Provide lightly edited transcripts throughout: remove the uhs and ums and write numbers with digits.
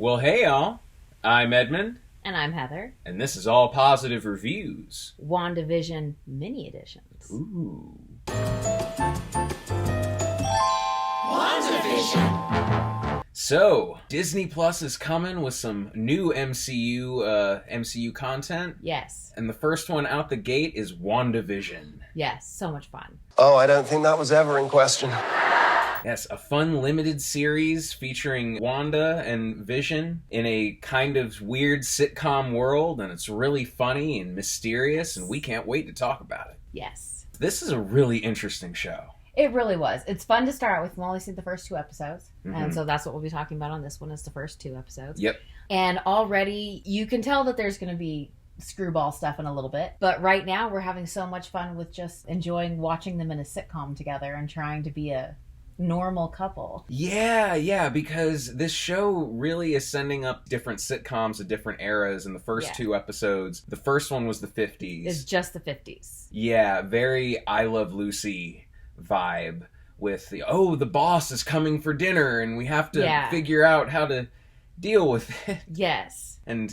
Well, hey, y'all. I'm Edmund. And I'm Heather. And this is All Positive Reviews. WandaVision mini editions. Ooh. WandaVision! So, Disney Plus is coming with some new MCU content. Yes. And the first one out the gate is WandaVision. Yes, so much fun. Oh, I don't think that was ever in question. Yes, a fun limited series featuring Wanda and Vision in a kind of weird sitcom world, and it's really funny and mysterious, and we can't wait to talk about it. Yes. This is a really interesting show. It really was. It's fun to start with. We've only seen the first 2 episodes, and so that's what we'll be talking about on this one is the first 2 episodes. Yep. And already you can tell that there's going to be screwball stuff in a little bit, but right now we're having so much fun with just enjoying watching them in a sitcom together and trying to be a normal couple. Yeah, because this show really is sending up different sitcoms of different eras in the first 2 episodes. The first one was the 50s. It's just the 50s. Yeah, very I Love Lucy vibe with the boss is coming for dinner and we have to figure out how to deal with it. Yes. And,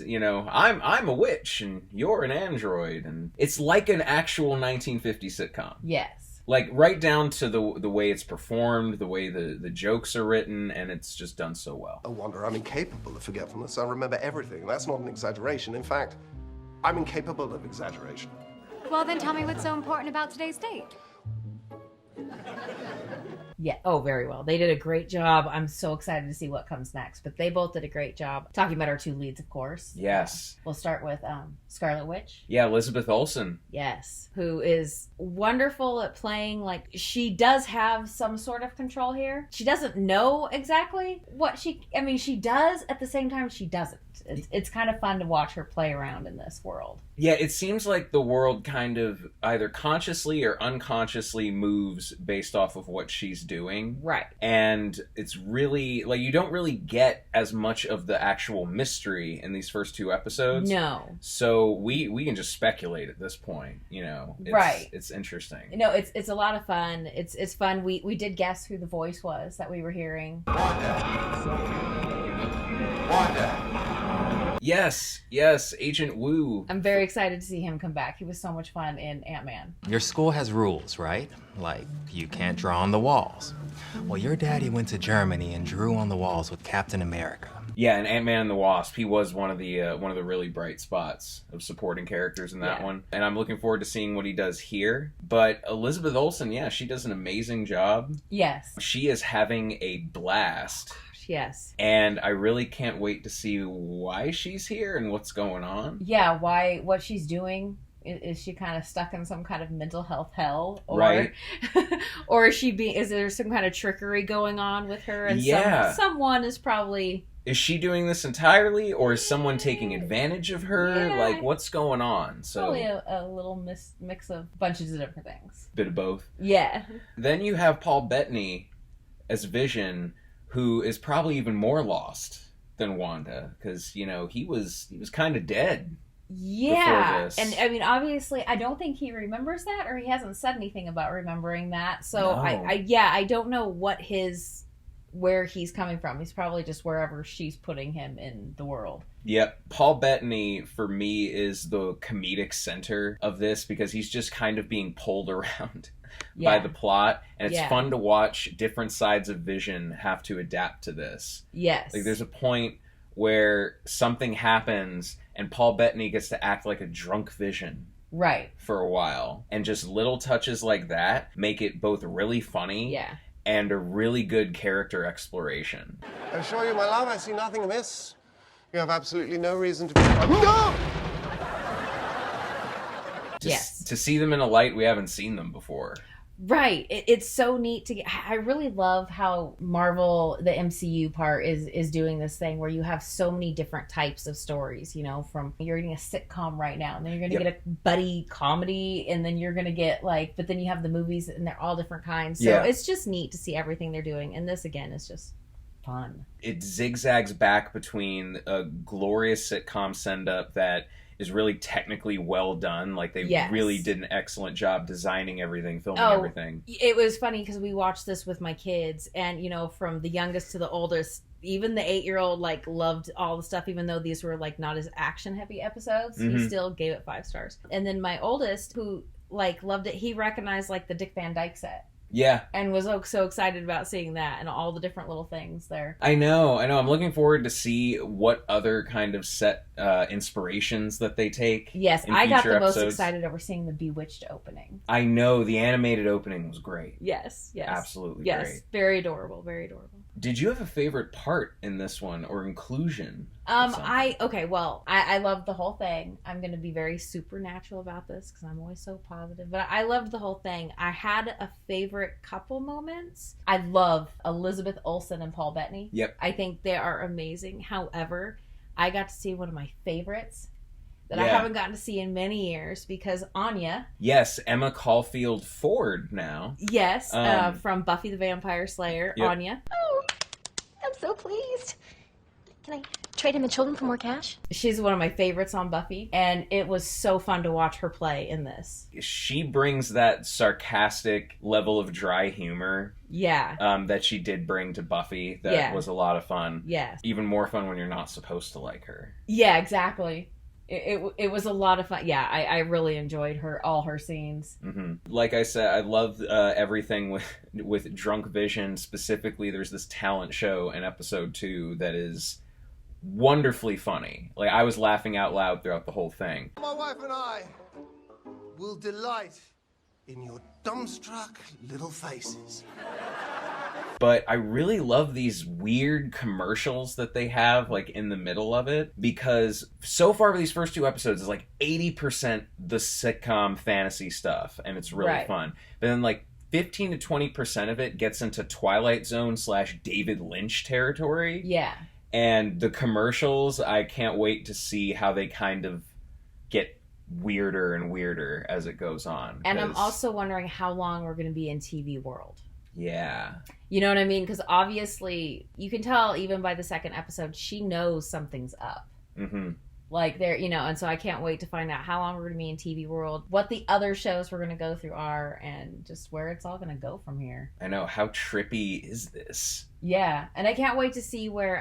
I'm a witch and you're an android, and it's like an actual 1950s sitcom. Yes. Like, right down to the way it's performed, the way the jokes are written, and it's just done so well. Oh, Wanda, I'm incapable of forgetfulness. I remember everything. That's not an exaggeration. In fact, I'm incapable of exaggeration. Well, then tell me what's so important about today's date. Yeah. Oh, very well. They did a great job. I'm so excited to see what comes next. But they both did a great job. Talking about our 2 leads, of course. Yes. We'll start with Scarlet Witch. Yeah, Elizabeth Olsen. Yes. Who is wonderful at playing, like, she does have some sort of control here. She doesn't know exactly what she does. At the same time, she doesn't. It's kind of fun to watch her play around in this world. Yeah, it seems like the world kind of either consciously or unconsciously moves based off of what she's doing. Right. And it's really, like, you don't really get as much of the actual mystery in these first 2 episodes. No. So we can just speculate at this point, Right. It's interesting. No, it's a lot of fun. It's fun. We did guess who the voice was that we were hearing. Wanda. Yes, Agent Woo. I'm very excited to see him come back. He was so much fun in Ant-Man. Your school has rules, right? Like, you can't draw on the walls. Well, your daddy went to Germany and drew on the walls with Captain America. Yeah, and Ant-Man and the Wasp, he was one of the really bright spots of supporting characters in that one. And I'm looking forward to seeing what he does here. But Elizabeth Olsen, yeah, she does an amazing job. Yes. She is having a blast. Yes. And I really can't wait to see why she's here and what's going on. Yeah, what she's doing. Is she kind of stuck in some kind of mental health hell? Or, right. Or is there some kind of trickery going on with her? And someone is probably... Is she doing this entirely, or is someone taking advantage of her? Yeah. Like, what's going on? So probably a little mix of bunches of different things. Bit of both. Yeah. Then you have Paul Bettany as Vision, who is probably even more lost than Wanda, because he was kind of dead. Yeah, before this. And obviously, I don't think he remembers that, or he hasn't said anything about remembering that. So No. I don't know where he's coming from. He's probably just wherever she's putting him in the world. Yep. Paul Bettany, for me, is the comedic center of this, because he's just kind of being pulled around by the plot, and it's fun to watch different sides of Vision have to adapt to this. Yes. Like, there's a point where something happens and Paul Bettany gets to act like a drunk Vision. Right. For a while. And just little touches like that make it both really funny and a really good character exploration. I assure you, my love, I see nothing amiss. You have absolutely no reason to be... No! To see them in a light we haven't seen them before. Right. It's so neat to get... I really love how Marvel, the MCU part, is doing this thing where you have so many different types of stories, from... You're getting a sitcom right now, and then you're going to get a buddy comedy, and then you're going to get, but then you have the movies, and they're all different kinds. So it's just neat to see everything they're doing, and this, again, is just fun. It zigzags back between a glorious sitcom send-up that is really technically well done. Like they really did an excellent job designing everything, filming everything. It was funny because we watched this with my kids, and from the youngest to the oldest, even the 8-year-old like loved all the stuff, even though these were like not as action heavy episodes. He still gave it 5 stars. And then my oldest, who like loved it, he recognized like the Dick Van Dyke set. Yeah. And was so excited about seeing that and all the different little things there. I know. I'm looking forward to see what other kind of set inspirations that they take. Yes, I got the most excited over seeing the Bewitched opening. I know. The animated opening was great. Yes. Absolutely great. Yes, very adorable, very adorable. Did you have a favorite part in this one or inclusion? I loved the whole thing. I'm going to be very supernatural about this because I'm always so positive. But I loved the whole thing. I had a favorite couple moments. I love Elizabeth Olsen and Paul Bettany. Yep. I think they are amazing. However, I got to see one of my favorites that I haven't gotten to see in many years because Anya. Yes, Emma Caulfield Ford now. Yes, from Buffy the Vampire Slayer, yep. Anya. Oh, I'm so pleased. Can I trade in the children for more cash? She's one of my favorites on Buffy, and it was so fun to watch her play in this. She brings that sarcastic level of dry humor. Yeah. That she did bring to Buffy. That was a lot of fun. Yes. Even more fun when you're not supposed to like her. Yeah, exactly. It was a lot of fun. Yeah, I really enjoyed all her scenes. Mm-hmm. Like I said, I love everything with Drunk Vision. Specifically, there's this talent show in episode 2 that is wonderfully funny. Like, I was laughing out loud throughout the whole thing. My wife and I will delight in your dumbstruck little faces. But I really love these weird commercials that they have, like, in the middle of it, because so far these first 2 episodes is like 80% the sitcom fantasy stuff, and it's really fun. But then, like, 15 to 20% of it gets into Twilight Zone / David Lynch territory. Yeah. And the commercials, I can't wait to see how they kind of get weirder and weirder as it goes on. And I'm also wondering how long we're going to be in TV world. Yeah. You know what I mean? Because obviously, you can tell even by the second episode, she knows something's up. Mm-hmm. Like, there, and so I can't wait to find out how long we're going to be in TV world, what the other shows we're going to go through are, and just where it's all going to go from here. I know. How trippy is this? Yeah. And I can't wait to see where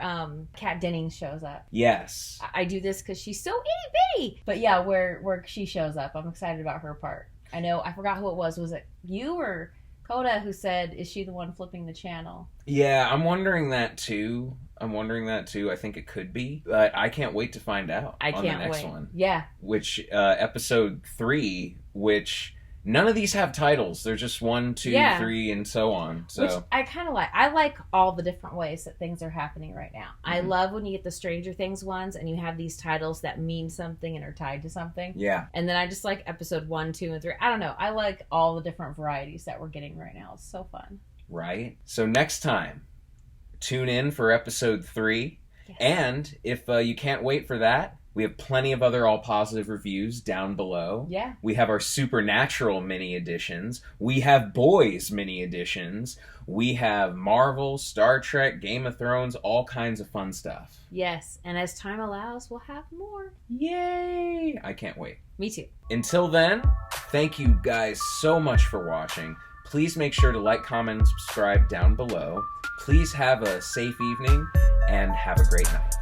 Kat Dennings shows up. Yes. I do this because she's so itty-bitty. But yeah, where she shows up, I'm excited about her part. I know, I forgot who it was. Was it you or Coda who said, is she the one flipping the channel? Yeah, I'm wondering that too. I think it could be. But I can't wait to find out on the next one. Yeah. Which, episode 3, which none of these have titles. They're just 1, 2, 3, and so on. So which I kind of like. I like all the different ways that things are happening right now. Mm-hmm. I love when you get the Stranger Things ones and you have these titles that mean something and are tied to something. Yeah. And then I just like episode 1, 2, and 3. I don't know. I like all the different varieties that we're getting right now. It's so fun. Right. So next time, tune in for episode 3. Yes. And if you can't wait for that, we have plenty of other all positive reviews down below. Yeah. We have our Supernatural mini editions. We have Boys mini editions. We have Marvel, Star Trek, Game of Thrones, all kinds of fun stuff. Yes. And as time allows, we'll have more. Yay! I can't wait. Me too. Until then, thank you guys so much for watching. Please make sure to like, comment, and subscribe down below. Please have a safe evening and have a great night.